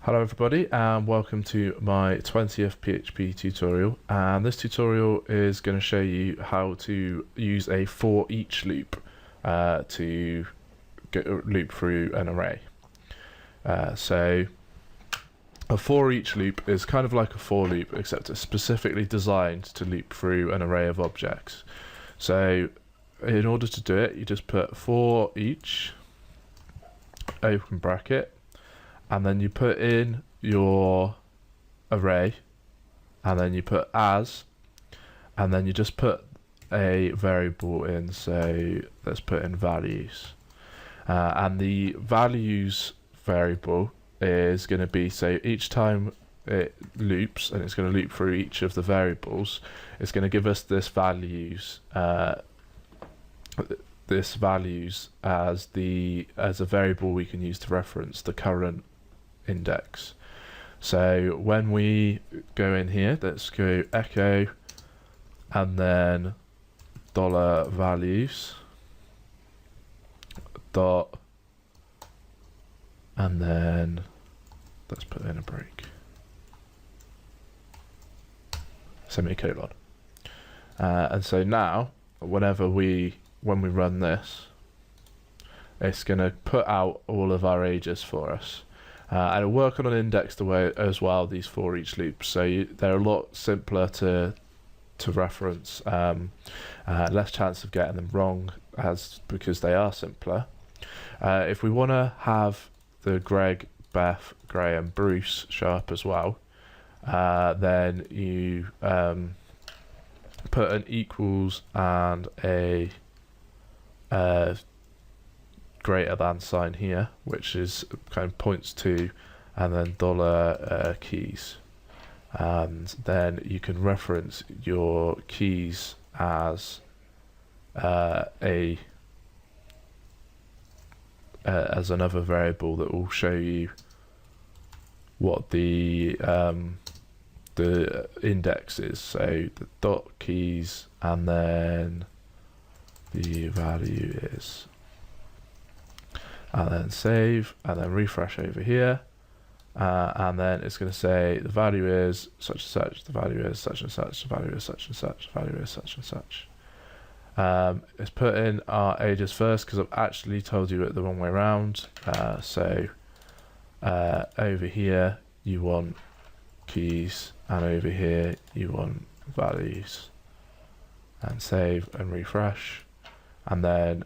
Hello everybody and welcome to my 20th PHP tutorial, and this tutorial is going to show you how to use a for each loop to loop through an array. So a for each loop is kind of like a for loop, except it's specifically designed to loop through an array of objects. So in order to do it, you just put for each open bracket, and then you put in your array, and then you put as, and then you just put a variable in. So let's put in values, and the values variable is going to be, so each time it loops, and it's going to loop through each of the variables, it's going to give us this values as a variable we can use to reference the current index. So when we go in here, let's go echo and then $values dot, and then let's put in a break, semicolon, and so now when we run this, it's going to put out all of our ages for us. And it'll work on an indexed way as well, these for each loops, so they're a lot simpler to reference, less chance of getting them wrong because they are simpler. If we want to have the Greg, Beth, Graham, Bruce show up as well, then you put an equals and a greater than sign here, which is kind of points to, and then $keys, and then you can reference your keys as as another variable that will show you what the index is. So the .keys, and then the value is, and then save, and then refresh over here, and then it's going to say the value is such and such, the value is such and such, the value is such and such, the value is such and such. Let's put in our ages first because I've actually told you it the wrong way around. So over here you want keys, and over here you want values, and save and refresh, and then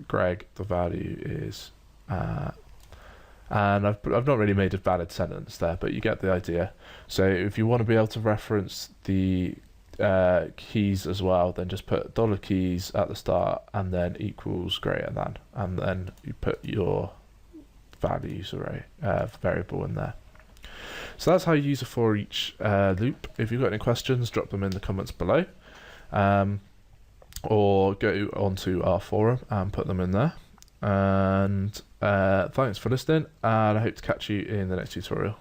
Greg, the value is, and I've not really made a valid sentence there, but you get the idea. So if you want to be able to reference the keys as well, then just put $keys at the start, and then equals greater than, and then you put your values array variable in there. So that's how you use a for each loop. If you've got any questions, drop them in the comments below, or go onto our forum and put them in there. And thanks for listening, and I hope to catch you in the next tutorial.